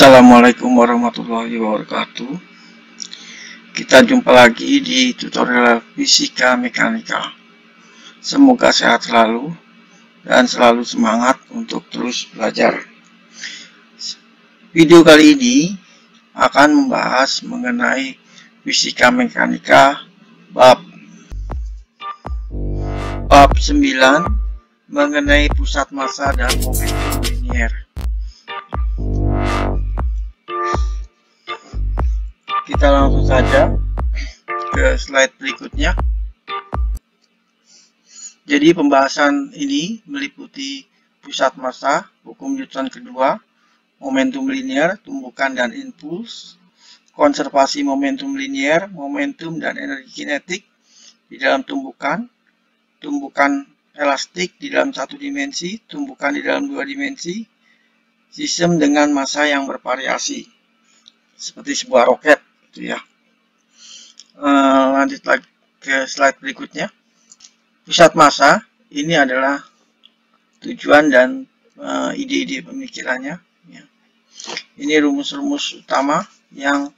Assalamualaikum warahmatullahi wabarakatuh. Kita jumpa lagi di tutorial fisika mekanika. Semoga sehat selalu dan selalu semangat untuk terus belajar. Video kali ini akan membahas mengenai fisika mekanika bab 9 mengenai pusat massa dan momentum linier. Kita langsung saja ke slide berikutnya. Jadi pembahasan ini meliputi pusat massa, hukum Newton kedua, momentum linier, tumbukan dan impuls, konservasi momentum linier, momentum dan energi kinetik di dalam tumbukan, tumbukan elastik di dalam satu dimensi, tumbukan di dalam dua dimensi, sistem dengan massa yang bervariasi seperti sebuah roket. Ya. Lanjut lagi ke slide berikutnya. Pusat massa ini adalah tujuan dan ide-ide pemikirannya. Ya. Ini rumus-rumus utama yang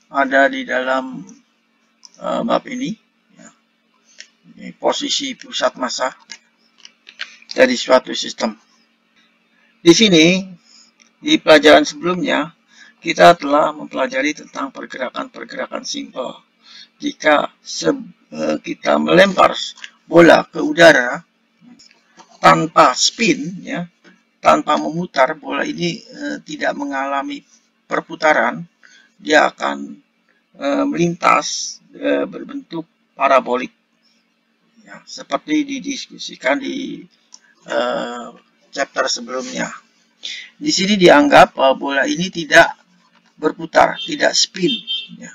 ada di dalam bab ini. Ya. Ini posisi pusat massa dari suatu sistem. Di sini di pelajaran sebelumnya kita telah mempelajari tentang pergerakan-pergerakan simpel. Jika kita melempar bola ke udara tanpa spin, ya, tanpa memutar, bola ini tidak mengalami perputaran, dia akan melintas berbentuk parabolik, ya, seperti didiskusikan di chapter sebelumnya. Di sini dianggap bola ini tidak berputar, tidak spin. Ya.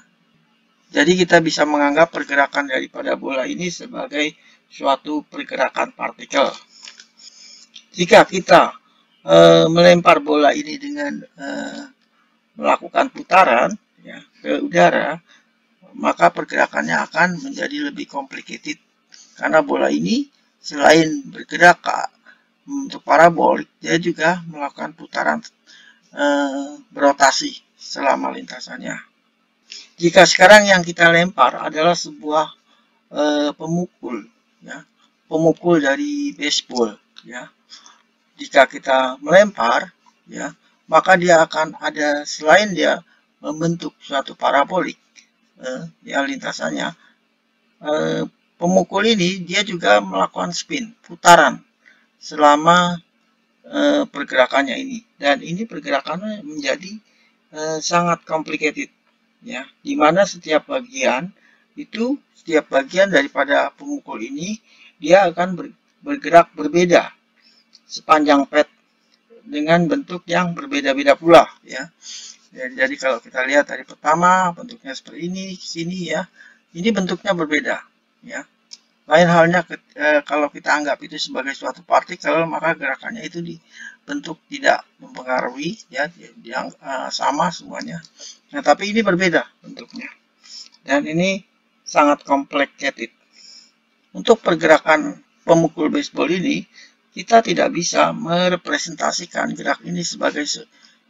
Jadi kita bisa menganggap pergerakan daripada bola ini sebagai suatu pergerakan partikel. Jika kita melempar bola ini dengan melakukan putaran, ya, ke udara, maka pergerakannya akan menjadi lebih complicated. Karena bola ini selain bergerak untuk parabolik, dia juga melakukan putaran berotasi selama lintasannya. Jika sekarang yang kita lempar adalah sebuah pemukul, ya, pemukul dari baseball, ya. Jika kita melempar, ya, maka dia akan ada, selain dia membentuk suatu parabolik, ya, lintasannya, pemukul ini dia juga melakukan spin, putaran selama pergerakannya ini, dan ini pergerakannya menjadi sangat complicated, ya, dimana setiap bagian daripada pemukul ini dia akan bergerak berbeda sepanjang pad dengan bentuk yang berbeda-beda pula, ya. Jadi kalau kita lihat dari pertama bentuknya seperti ini, sini, ya, ini bentuknya berbeda, ya. Lain halnya kalau kita anggap itu sebagai suatu partikel, maka gerakannya itu dibentuk tidak mempengaruhi, ya, yang sama semuanya. Nah, tapi ini berbeda bentuknya. Dan ini sangat complicated. Untuk pergerakan pemukul baseball ini, kita tidak bisa merepresentasikan gerak ini sebagai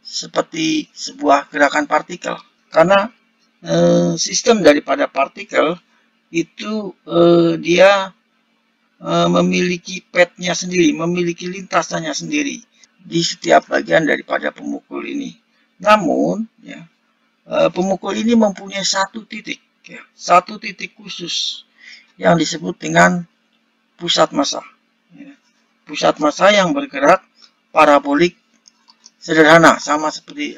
seperti sebuah gerakan partikel. Karena sistem daripada partikel itu dia memiliki padnya sendiri, memiliki lintasannya sendiri di setiap bagian daripada pemukul ini. Namun, ya, pemukul ini mempunyai satu titik, ya, satu titik khusus yang disebut dengan pusat massa. Ya. Pusat massa yang bergerak parabolik sederhana, sama seperti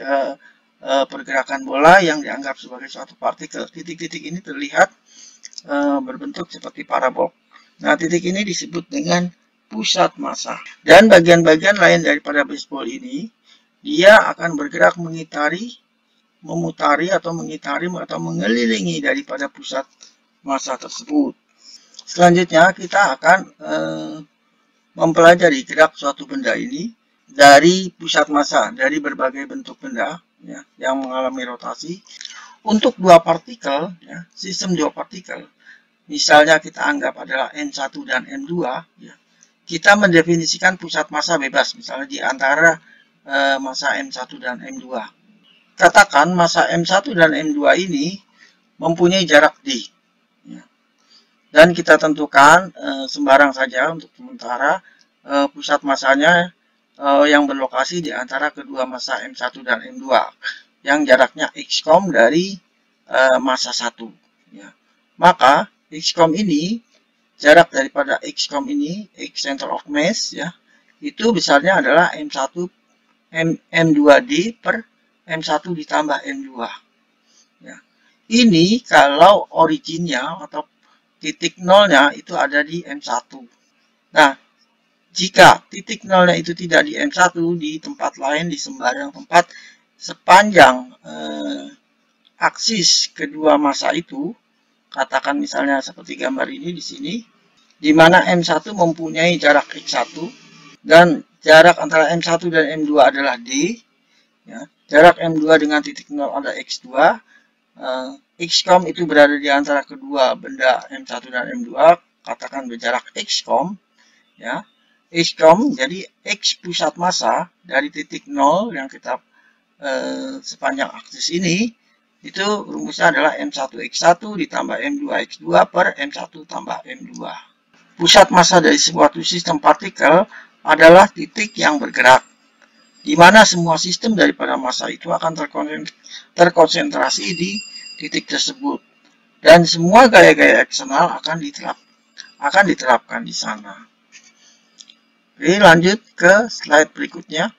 pergerakan bola yang dianggap sebagai suatu partikel. Titik-titik ini terlihat berbentuk seperti parabol. Nah, titik ini disebut dengan pusat massa. Dan bagian-bagian lain daripada baseball ini, dia akan bergerak memutari atau mengelilingi daripada pusat massa tersebut. Selanjutnya kita akan mempelajari gerak suatu benda ini dari pusat massa, dari berbagai bentuk benda, ya, yang mengalami rotasi. Untuk dua partikel, ya, sistem dua partikel, misalnya kita anggap adalah N1 dan N2, ya, kita mendefinisikan pusat massa bebas, misalnya di antara massa M1 dan M2. Katakan massa M1 dan M2 ini mempunyai jarak D. Dan kita tentukan sembarang saja untuk sementara pusat massanya yang berlokasi di antara kedua massa M1 dan M2 yang jaraknya x, dari massa 1. Ya. Maka x ini, jarak daripada x ini, x center of mass, ya, itu besarnya adalah M2D per M1 ditambah M2. Ya. Ini kalau originnya atau titik nolnya itu ada di M1. Nah, jika titik nolnya itu tidak di M1, di tempat lain, di sembarang tempat sepanjang aksis kedua massa itu, katakan misalnya seperti gambar ini di sini, di mana M1 mempunyai jarak x1 dan jarak antara M1 dan M2 adalah D. Ya, jarak M2 dengan titik nol ada x2. X, itu berada di antara kedua benda M1 dan M2, katakan berjarak x, ya. X, jadi X pusat massa dari titik nol yang kita sepanjang aksis ini, itu rumusnya adalah M1x1 ditambah M2x2 per M1 tambah M2. Pusat massa dari sebuah sistem partikel adalah titik yang bergerak, di mana semua sistem daripada massa itu akan terkonsentrasi di titik tersebut, dan semua gaya-gaya eksternal akan diterapkan di sana. Oke, lanjut ke slide berikutnya.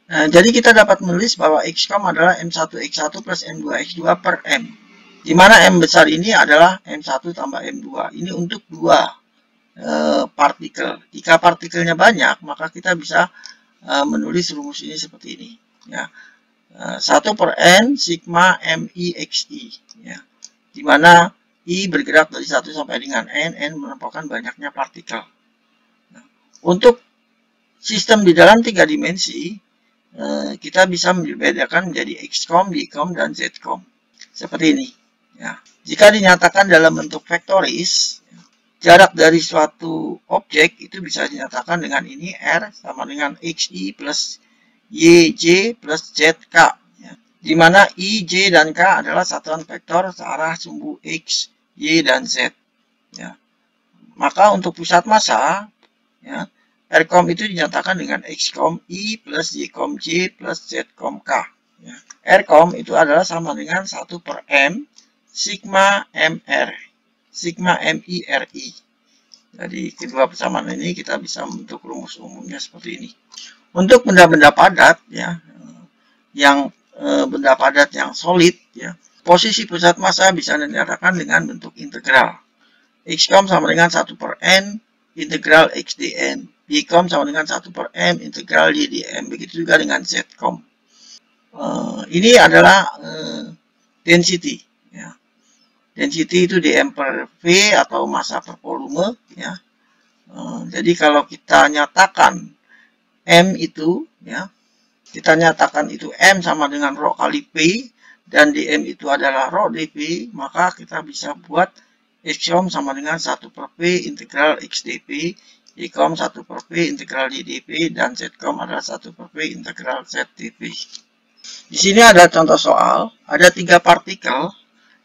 Nah, jadi kita dapat menulis bahwa x, adalah M1x1 plus M2x2 per M, di mana M besar ini adalah M1 tambah M2. Ini untuk dua partikel. Jika partikelnya banyak, maka kita bisa menulis rumus ini seperti ini. Ya. 1 per N sigma MI XI. Ya. Di mana I bergerak dari 1 sampai dengan N merupakan banyaknya partikel. Nah, untuk sistem di dalam 3 dimensi, kita bisa membedakan menjadi x, y, dan z, seperti ini. Ya. Jika dinyatakan dalam bentuk vektoris, jarak dari suatu objek itu bisa dinyatakan dengan ini, R sama dengan xi plus yj plus zk, ya. Di mana i, j, dan k adalah satuan vektor searah sumbu x, y, dan z. Ya. Maka untuk pusat massa, ya, R, itu dinyatakan dengan x, i plus y, j plus z, k. Ya. R, itu adalah sama dengan 1 per M sigma MR, sigma MI RI. Jadi kedua persamaan ini kita bisa membentuk rumus umumnya seperti ini. Untuk benda-benda padat, ya, yang benda padat yang solid, ya, posisi pusat massa bisa dinyatakan dengan bentuk integral. X, sama dengan 1 per N integral x dn. Y, sama dengan 1 per M integral y dm. Begitu juga dengan Z, ini adalah density. Ya. Density itu dm per V atau massa per volume. Ya. Jadi kalau kita nyatakan M itu, ya, kita nyatakan itu M sama dengan rho kali P, dan dm itu adalah rho dp, maka kita bisa buat x, sama dengan 1 per P integral x dp, y, 1 per P integral y dp, dan z, adalah 1 per P integral z dp. Di sini ada contoh soal, ada 3 partikel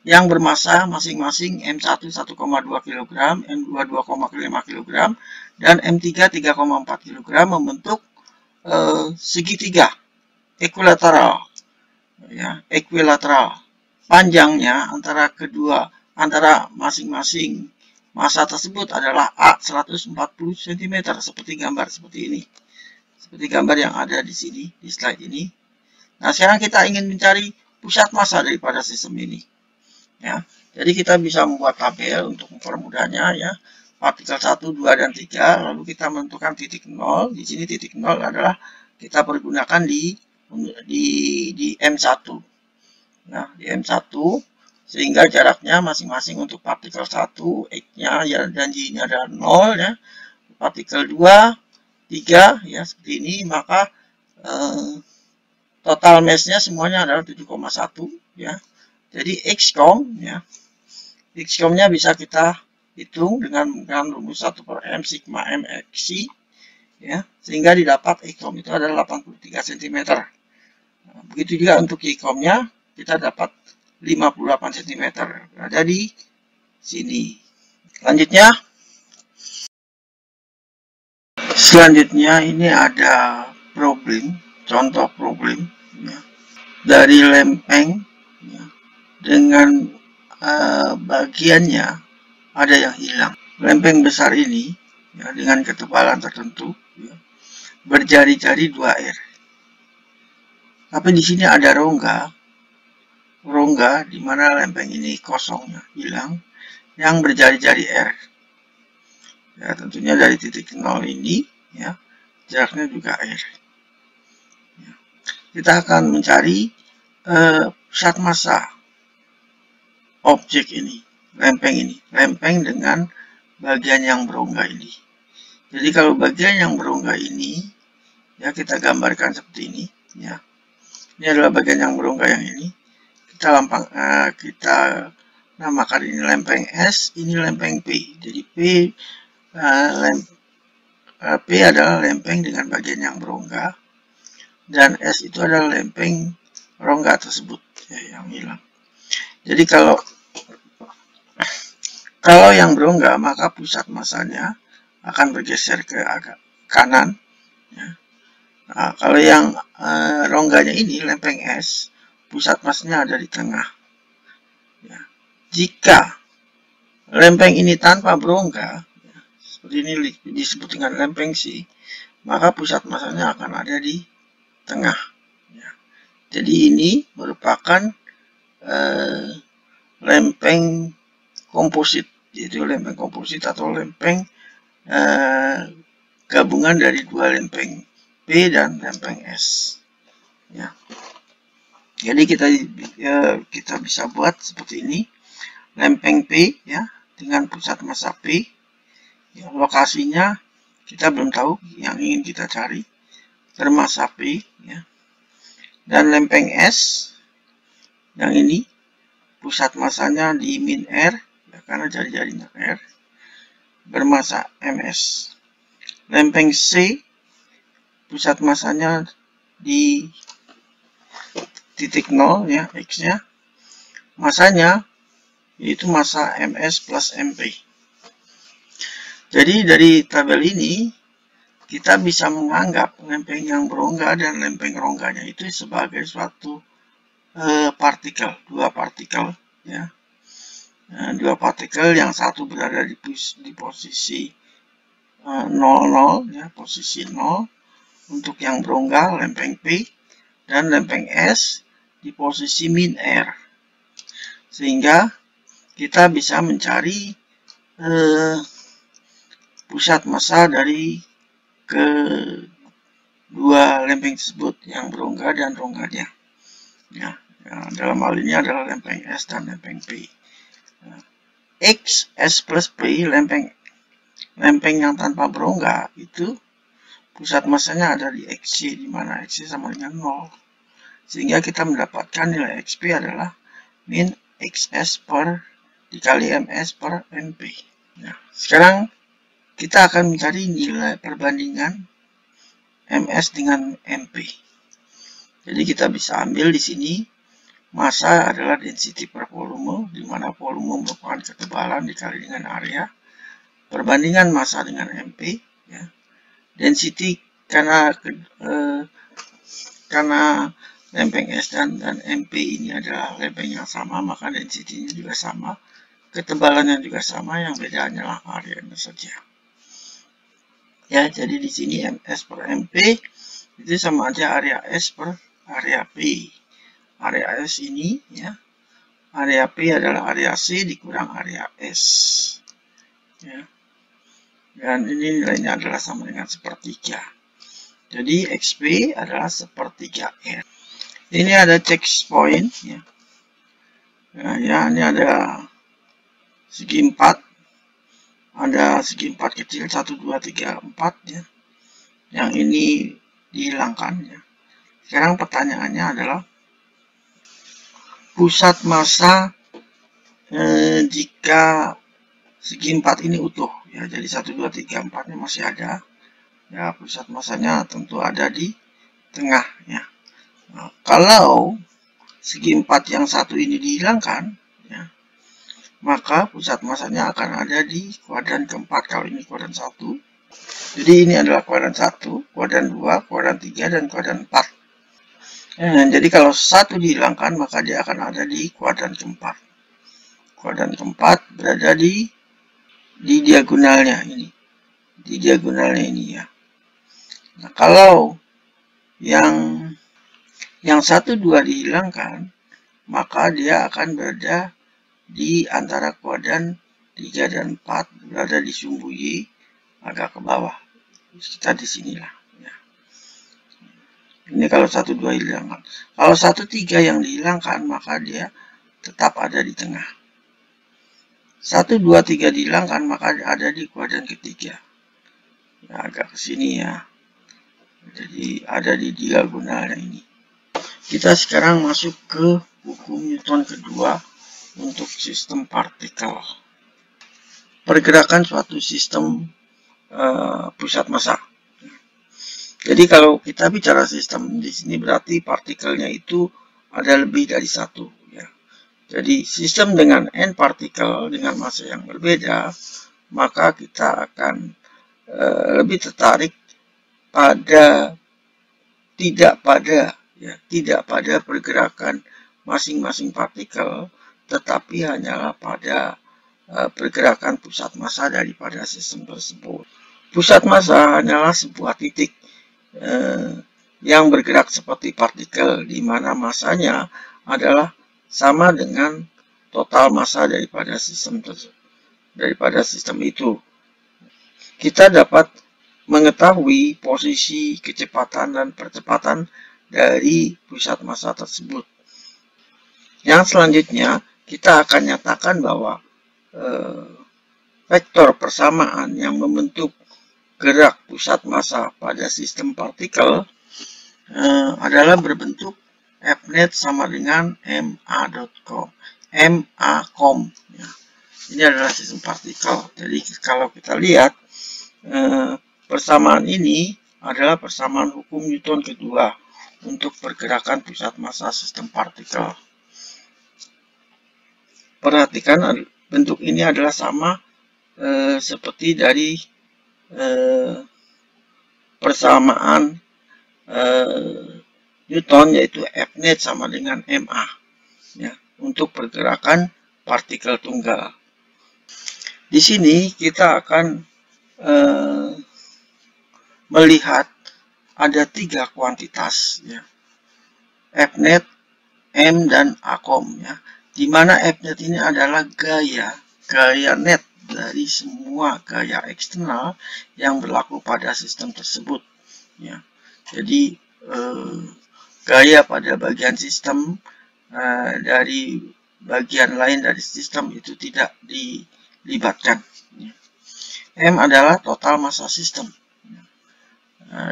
yang bermassa masing-masing M1 1,2 kg, M2 2,5 kg, dan M3 3,4 kg membentuk segitiga equilateral, ya, equilateral. Panjangnya antara masing-masing massa tersebut adalah A 140 cm, seperti gambar seperti ini. Seperti gambar yang ada di sini, di slide ini. Nah, sekarang kita ingin mencari pusat massa daripada sistem ini. Ya, jadi kita bisa membuat tabel untuk mempermudahnya, ya. Partikel 1, 2, dan 3, lalu kita menentukan titik 0. Di sini titik 0 adalah kita pergunakan di M1. Nah, di M1, sehingga jaraknya masing-masing untuk partikel 1, X-nya ya, dan Y-nya adalah 0, ya. Partikel 2, 3, ya, seperti ini, maka total mass-nya semuanya adalah 7,1, ya. Jadi X, ya. X-nya bisa kita hitung dengan rumus 1 per M sigma M XI. ya, sehingga didapat ekom itu adalah 83 cm. Nah, begitu juga untuk ekomnya, kita dapat 58 cm. Berada di sini. Selanjutnya ini ada contoh problem ya, dari lempeng ya, dengan bagiannya ada yang hilang. Lempeng besar ini ya, dengan ketebalan tertentu ya, berjari-jari 2R. Tapi di sini ada rongga di mana lempeng ini kosongnya hilang, yang berjari-jari R. Ya, tentunya dari titik 0 ini ya, jaraknya juga R. Ya. Kita akan mencari pusat massa objek ini, lempeng dengan bagian yang berongga ini. Jadi kalau bagian yang berongga ini, ya kita gambarkan seperti ini, ya. Ini adalah bagian yang berongga yang ini. Kita namakan ini lempeng S, ini lempeng P. Jadi P adalah lempeng dengan bagian yang berongga, dan S itu adalah lempeng rongga tersebut ya, yang hilang. Jadi kalau yang berongga, maka pusat massanya akan bergeser ke agak kanan. Ya. Nah, kalau yang rongganya ini lempeng S, pusat massanya ada di tengah. Ya. Jika lempeng ini tanpa berongga, ya, seperti ini disebut dengan lempeng C, maka pusat massanya akan ada di tengah. Ya. Jadi ini merupakan lempeng komposit, yaitu lempeng komposit atau lempeng gabungan dari dua lempeng P dan lempeng S. Ya. Jadi kita bisa buat seperti ini, lempeng P ya dengan pusat massa P. Ya, lokasinya kita belum tahu, yang ingin kita cari termassa P ya. Dan lempeng S yang ini pusat massanya di min R ya, karena jari-jarinya R, bermassa ms. Lempeng C pusat massanya di titik 0 ya, X-nya, massanya yaitu massa ms plus mp. Jadi dari tabel ini kita bisa menganggap lempeng yang berongga dan lempeng rongganya itu sebagai suatu partikel, dua partikel ya. Dua partikel, yang satu berada di posisi 0, ya, posisi 0 untuk yang berongga lempeng P, dan lempeng S di posisi min R. Sehingga kita bisa mencari pusat massa dari kedua lempeng tersebut, yang berongga dan rongganya. Ya, dalam hal ini adalah lempeng S dan lempeng P. X, S plus P, lempeng yang tanpa berongga itu pusat massanya ada di XC, di mana XC sama dengan 0. Sehingga kita mendapatkan nilai XP adalah min XS per dikali MS per MP. Nah, sekarang kita akan mencari nilai perbandingan MS dengan MP. Jadi kita bisa ambil di sini massa adalah density per volume, di mana volume merupakan ketebalan dikali dengan area. Perbandingan massa dengan MP, ya. Density karena lempeng S dan MP ini adalah lempeng yang sama, maka density-nya juga sama, ketebalannya juga sama, yang beda hanyalah areanya saja. Ya, jadi di sini MS per MP itu sama aja area S per area P. Area S ini ya, area P adalah area C dikurang area S. Ya. Dan ini nilainya adalah sama dengan sepertiga. Jadi XP adalah sepertiga R. Ini ada check point ya. Ya, ini ada segi 4. Ada segi 4 kecil 1 2 3 4 ya. Yang ini dihilangkan ya. Sekarang pertanyaannya adalah pusat massa jika segi 4 ini utuh ya, jadi 1 2 3 4-nya masih ada. Ya, pusat masanya tentu ada di tengah ya. Nah, kalau segi 4 yang satu ini dihilangkan ya, maka pusat masanya akan ada di kuadran keempat. Kalau ini kuadran 1. Jadi ini adalah kuadran 1, kuadran 2, kuadran 3, dan kuadran 4. Jadi kalau 1 dihilangkan, maka dia akan ada di kuadran keempat. Kuadran keempat berada di diagonalnya ini. Di diagonalnya ini ya. Nah, kalau yang 1, 2 dihilangkan, maka dia akan berada di antara kuadran 3 dan 4, berada di sumbu Y agak ke bawah. Kita di sinilah ya. Ini kalau 1, 2 dihilangkan. Kalau 1, 3 yang dihilangkan, maka dia tetap ada di tengah. 1, 2, 3 dihilangkan, maka ada di kuadran ketiga. Ya, agak ke sini ya. Jadi ada di diagonalnya ini. Kita sekarang masuk ke hukum Newton kedua untuk sistem partikel. Pergerakan suatu sistem pusat massa. Jadi kalau kita bicara sistem di sini berarti partikelnya itu ada lebih dari satu ya. Jadi sistem dengan n partikel dengan massa yang berbeda, maka kita akan lebih tertarik pada tidak pada pergerakan masing-masing partikel, tetapi hanyalah pada pergerakan pusat massa daripada sistem tersebut. Pusat massa hanyalah sebuah titik yang bergerak seperti partikel, di mana massanya adalah sama dengan total massa daripada sistem itu. Kita dapat mengetahui posisi, kecepatan, dan percepatan dari pusat massa tersebut. Yang selanjutnya, kita akan nyatakan bahwa vektor persamaan yang membentuk gerak pusat massa pada sistem partikel adalah berbentuk Fnet sama dengan ma.com. Ya. Ini adalah sistem partikel. Jadi kalau kita lihat persamaan ini adalah persamaan hukum Newton kedua untuk pergerakan pusat massa sistem partikel. Perhatikan bentuk ini adalah sama seperti dari persamaan Newton, yaitu Fnet sama dengan ma ya, untuk pergerakan partikel tunggal. Di sini kita akan melihat ada 3 kuantitas ya, Fnet, m, dan akom ya, di mana Fnet ini adalah gaya net dari semua gaya eksternal yang berlaku pada sistem tersebut ya. Jadi gaya pada bagian sistem dari bagian lain dari sistem itu tidak dilibatkan ya. M adalah total massa sistem ya.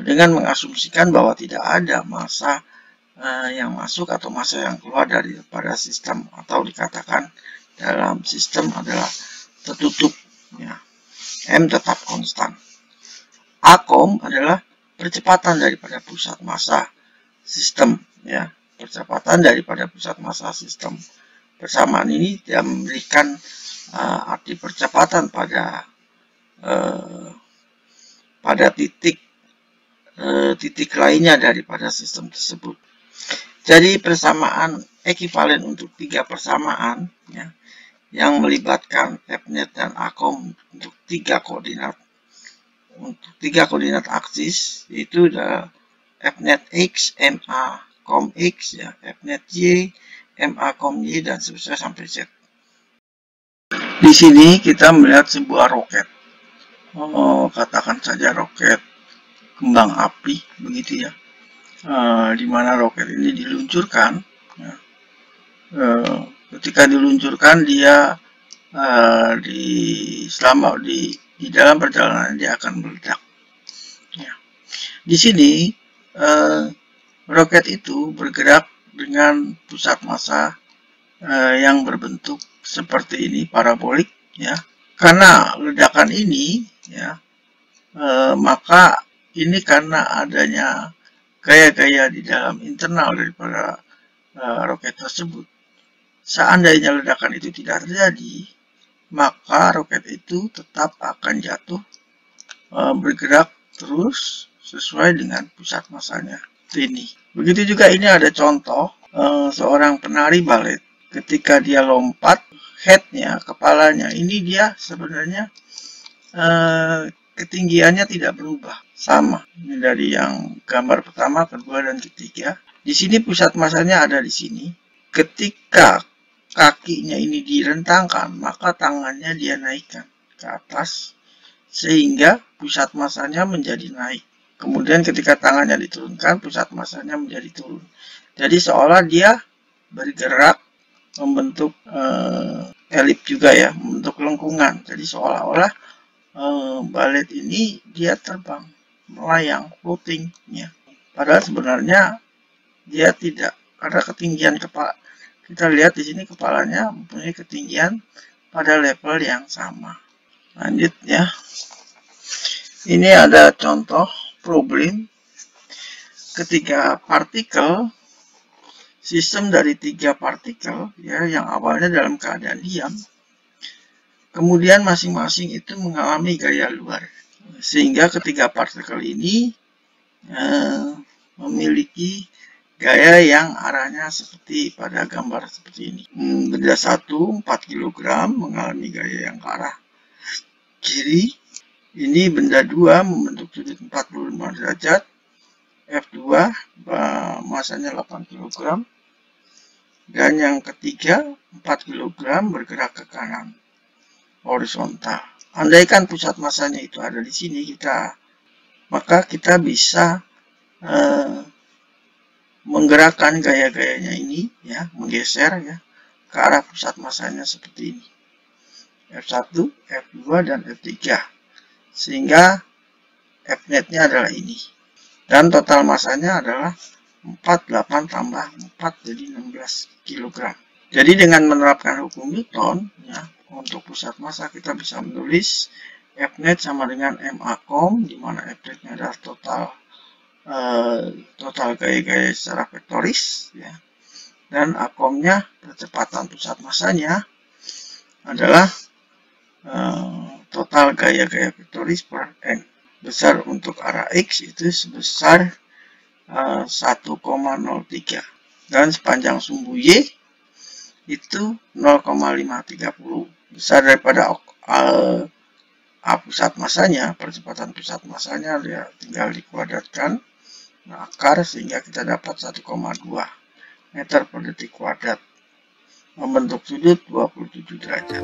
Dengan mengasumsikan bahwa tidak ada massa yang masuk atau massa yang keluar daripada sistem, atau dikatakan dalam sistem adalah tertutup ya. M tetap konstan. Akom adalah percepatan daripada pusat massa sistem ya, percepatan daripada pusat massa sistem. Persamaan ini tidak memberikan arti percepatan pada titik lainnya daripada sistem tersebut. Jadi persamaan ekivalen untuk 3 persamaan ya, yang melibatkan Fnet dan akom untuk 3 koordinat. Untuk 3 koordinat aksis itu adalah Fnet X, ma, kom X ya, Fnet Y, ma, kom Y, dan seterusnya sampai Z. Di sini kita melihat sebuah roket. Katakan saja roket kembang api begitu ya. Di mana roket ini diluncurkan ya. Ketika diluncurkan dia di dalam perjalanan dia akan meledak ya. Di sini roket itu bergerak dengan pusat massa yang berbentuk seperti ini, parabolik ya. Karena ledakan ini ya, maka ini karena adanya gaya-gaya di dalam internal daripada roket tersebut. Seandainya ledakan itu tidak terjadi, maka roket itu tetap akan jatuh bergerak terus sesuai dengan pusat massanya ini. Begitu juga ini ada contoh seorang penari balet. Ketika dia lompat, headnya, kepalanya, ini dia sebenarnya ketinggiannya tidak berubah, sama. Ini dari yang gambar pertama, kedua, dan ketiga. Di sini pusat massanya ada di sini. Ketika kakinya ini direntangkan, maka tangannya dia naikkan ke atas, sehingga pusat massanya menjadi naik. Kemudian ketika tangannya diturunkan, pusat massanya menjadi turun. Jadi seolah dia bergerak membentuk elip juga ya, membentuk lengkungan. Jadi seolah-olah balet ini dia terbang, melayang, floating ya. Padahal sebenarnya dia tidak, karena ketinggian kepala. Kita lihat di sini kepalanya mempunyai ketinggian pada level yang sama. Lanjut ya. Ini ada contoh problem ketika partikel, sistem dari 3 partikel ya, yang awalnya dalam keadaan diam, kemudian masing-masing itu mengalami gaya luar, sehingga ketiga partikel ini memiliki gaya yang arahnya seperti pada gambar seperti ini. Benda 1 4 kg mengalami gaya yang ke arah kiri. Ini benda 2 membentuk sudut 45 derajat. F2 masanya 8 kg. Dan yang ketiga 4 kg bergerak ke kanan horizontal. Andaikan pusat massanya itu ada di sini, maka kita bisa menggerakkan gaya-gayanya ini ya, menggeser ya ke arah pusat massanya seperti ini. F1, F2 dan F3. Sehingga Fnet-nya adalah ini. Dan total massanya adalah 48 tambah 4 jadi 16 kg. Jadi dengan menerapkan hukum Newton ya, untuk pusat massa kita bisa menulis Fnet sama dengan MAcom, di mana Fnet-nya adalah total gaya-gaya secara vektoris ya. Dan Acom-nya, percepatan pusat massanya, adalah total gaya-gaya vektoris per n. Besar untuk arah X itu sebesar 1,03. Dan sepanjang sumbu Y itu 0,530. Besar daripada pusat massanya, percepatan pusat massanya ya tinggal dikuadratkan akar sehingga kita dapat 1,2 meter per detik kuadrat, membentuk sudut 27 derajat.